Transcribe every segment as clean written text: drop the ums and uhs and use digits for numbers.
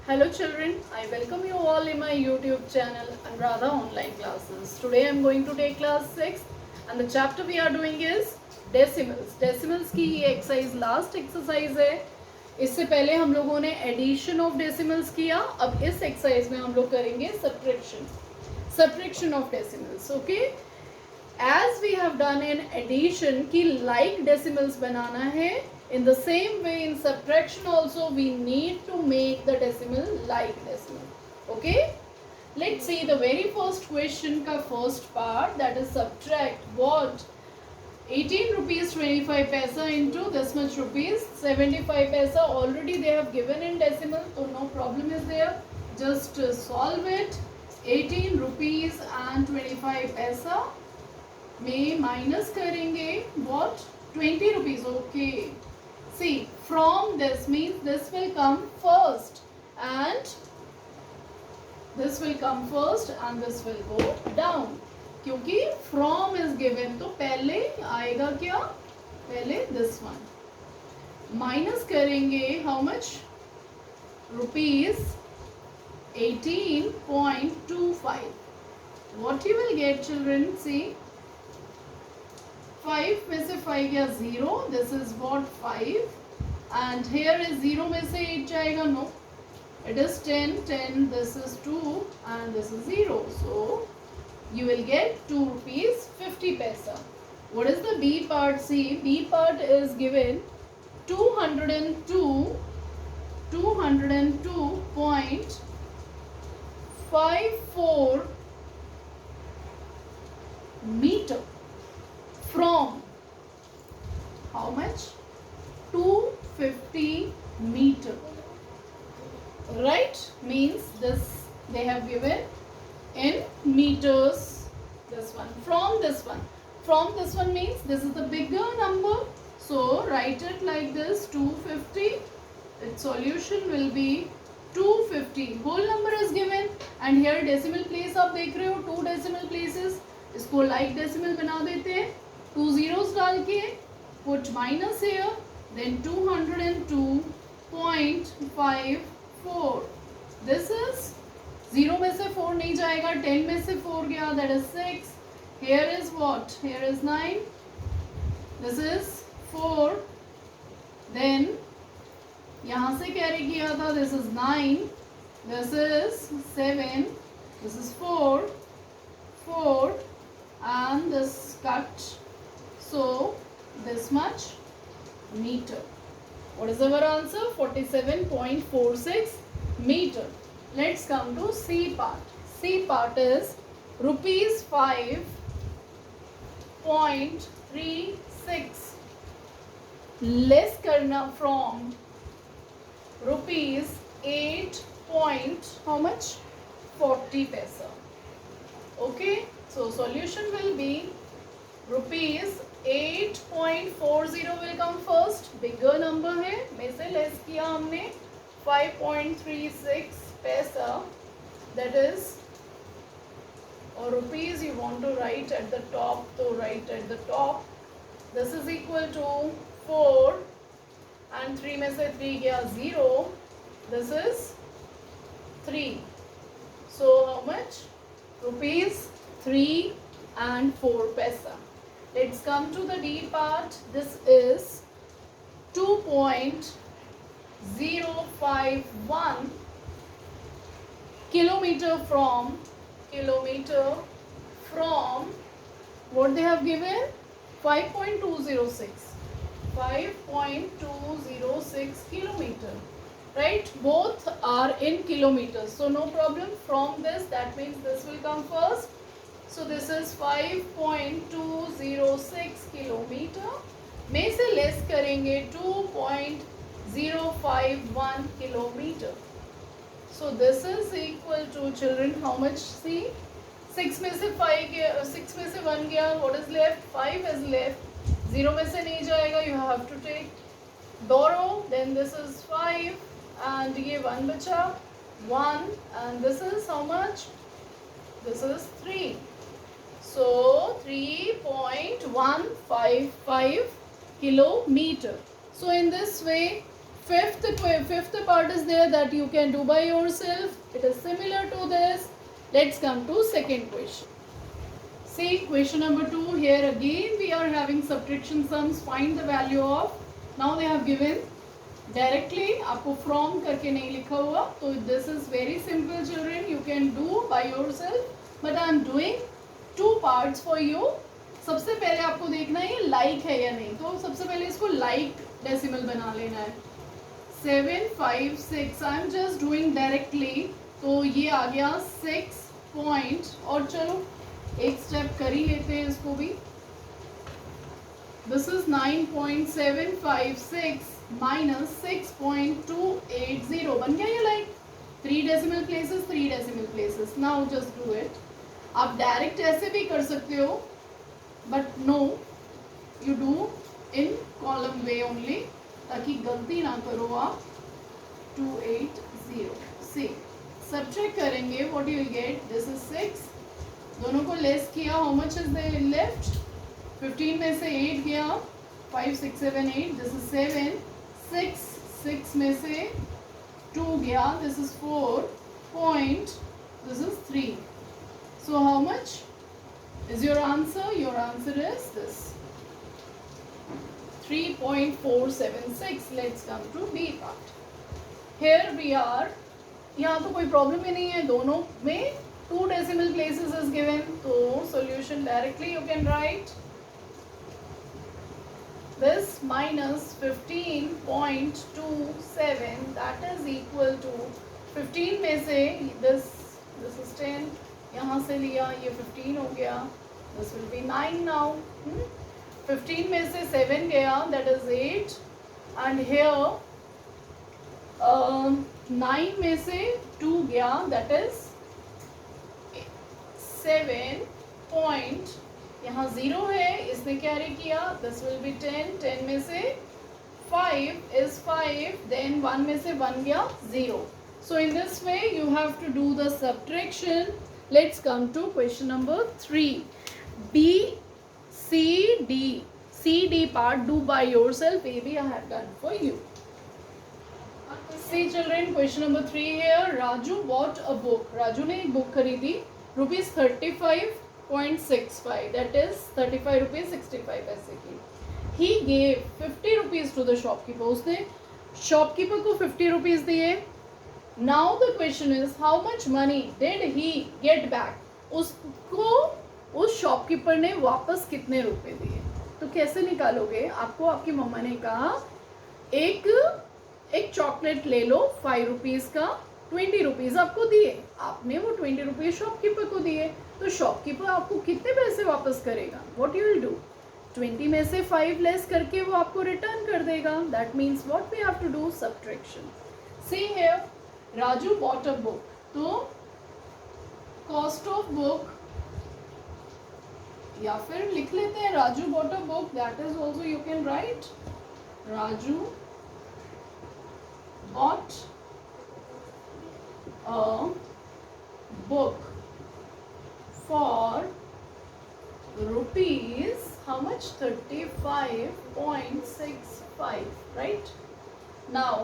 Hello children, I welcome you all in my YouTube channel Anuradha Online Classes. Today I am going to take class 6 and the chapter we are doing is decimals. Decimals की ये exercise last exercise है. इससे पहले हम लोगों ने addition of decimals किया. अब इस exercise में हम लोग करेंगे subtraction of decimals. Okay? As we have done in addition कि like decimals बनाना है, in the same way in subtraction also we need to make the decimal like decimal. Okay, let's see the very first question का first part, that is subtract what 18 rupees 25 paisa into this much rupees 75 paisa. Already they have given in decimal, so no problem is there. Just solve it. 18 rupees and 25 paisa में minus करेंगे what 20 rupees. Okay, see, from this means this will come first and this will come first and this will go down. क्योंकि from is given तो पहले आएगा क्या, पहले this one. Minus करेंगे how much, rupees 18.25. What you will get children, see, 5 में से 5 गया 0, this is what 5 and here is 0 में से 8 जाएगा, no, it is 10, this is 2 and this is 0, so you will get 2 rupees 50 paisa. What is the B part? See, B part is given 202.54 meter from how much, 250 meter, right? Means this they have given in meters. This one from this one means this is the bigger number, so write it like this, 250. Its solution will be 250. Whole number is given and here decimal place आप देख रहे हो, 2 decimal places. इसको like decimal बना देते हैं, 2 zeros डाल के, put minus here, then 202.54. This is 0 में से 4 नहीं जाएगा, 10 में से 4 गया, that is 6. Here is what? Here is 9. This is 4. Then यहाँ से carry किया था, this is 9. This is 7. This is 4 and this cut. So this much meter. What is our answer? 47.46 meter. Let's come to C part. C part is rupees 5.36 less करना from rupees 8 point how much, 40 paisa. Okay, so solution will be rupees 8.40 will come first, bigger number है, में से less किया हमने 5.36 paisa, that is, or rupees you want to write at the top, so write at the top. This is equal to 4 and 3 में से 3 गया 0, this is 3, so how much, rupees 3 and 4 paisa. Let's come to the D part. This is 2.051 kilometer from what they have given, 5.206 kilometer, right? Both are in kilometers, so no problem. From this, that means this will come first. So this is 5.206 kilometer. में से less करेंगे 2.051 kilometer. So this is equal to children how much? See, 6 में से 5 गया, 6 में से 1 गया. What is left? 5 is left. 0 में से नहीं जाएगा. You have to take borrow. Then this is 5 and ये 1 बचा 1 and this is how much? This is 3. So 3.155 kilometer. So in this way Fifth part is there that you can do by yourself. It is similar to this. Let's come to second question. See question number 2. Here again we are having subtraction sums. Find the value of. Now they have given directly. आपको from करके नहीं लिखा हुआ. तो this is very simple children. You can do by yourself. But I am doing 2 parts for you. सबसे पहले आपको देखना है ये like है या नहीं. तो सबसे पहले इसको like decimal बना लेना है. 7, 5, 6. I am just doing directly. तो ये आ गया 6 पॉइंट. और चलो एक स्टेप कर ही लेते हैं इसको भी. This is 9.756 minus 6.280. बन गया ये like 3 decimal places 3 decimal places. Now just do it. आप डायरेक्ट ऐसे भी कर सकते हो, but no, you do in column way only, ताकि गलती ना करो आप. 280. सी सब्ट्रैक्ट करेंगे. What you will get? This is 6. दोनों को लेस किया. How much is there left? 15 में से 8 गया. 5, 6, 7, 8. This is 7. 6 में से 2 गया. This is 4 point. This is 3. So how much is your answer? Your answer is this 3.476. Let's come to B part. Here we are. यहाँ तो कोई प्रॉब्लम ही नहीं है. दोनों में 2 decimal places is given. तो solution directly you can write this minus 15.27, that is equal to 15 में से this is 10. यहाँ से लिया, ये 15 हो गया. This will be 9 now. 15 में से 7 गया, that is 8. And here 9 में से 2 गया, that is 7 पॉइंट. यहाँ 0 है, इसने कैरी किया. This will be 10. 10 में से 5 is 5. Then 1 में से 1 गया, 0. So in this way you have to do the subtraction. Let's come to question number 3. B, C, D. C, D part do by yourself. A, B I have done for you. See children, question number 3 here. Raju bought a book. Raju ने एक book खरीदी rupees 35.65. That is 35 rupees 65 पैसे की. He gave 50 rupees to the shopkeeper. उसने shopkeeper को 50 rupees दिए. Now the question is how much money did he get back? उसको उस शॉपकीपर ने वापस कितने रुपए दिए? तो कैसे निकालोगे? आपको आपकी मम्मा ने कहा एक चॉकलेट ले लो 5 रुपीज़ का. 20 रुपीज़ आपको दिए. आपने वो 20 रुपीज़ शॉपकीपर को दिए. तो शॉपकीपर आपको कितने पैसे वापस करेगा? What you will do? 20 में से 5 लेस करके वो आपको रिटर्न कर देगा. That means what we have to do? Subtraction. See here, Raju bought a book. तो कॉस्ट ऑफ बुक, या फिर लिख लेते हैं Raju bought a book. That is also you can write Raju bought a book for rupees how much? 35.65, right? Now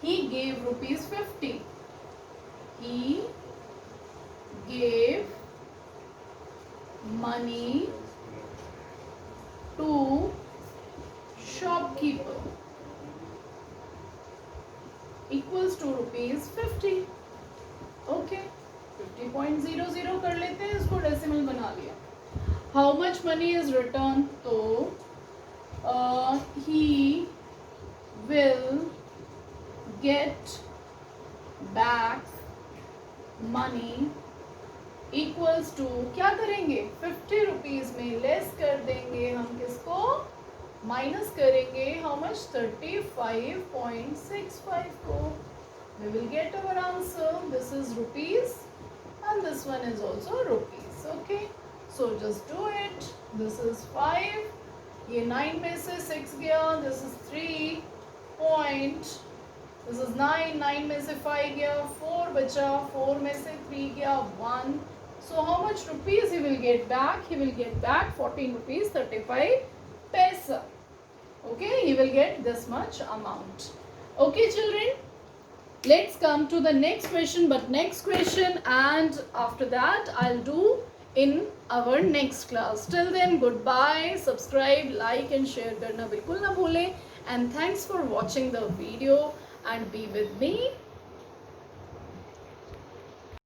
he gave rupees 50. He gave money to shopkeeper equals to rupees 50. Okay, 50.00 कर लेते हैं. इसको decimal बना लिया. How much money is returned? तो he will get back money equals to, क्या करेंगे? 50 rupees में लेस कर देंगे हम किसको? माइनस करेंगे how much? 35.65 को. We will get our answer. This is rupees and this one is also rupees. Okay. So just do it. This is 5. ये 9 में से 6 गया. This is 3 point. This is 9. 9 में से 5 गया. 4 बचा. 4 में से 3 गया. 1. So how much rupees he will get back? He will get back 14 rupees 35 paisa. Okay, he will get this much amount. Okay children, let's come to the next question, but next question and after that I'll do in our next class. Till then, goodbye, subscribe, like and share karna bilkul na bhule, and thanks for watching the video and be with me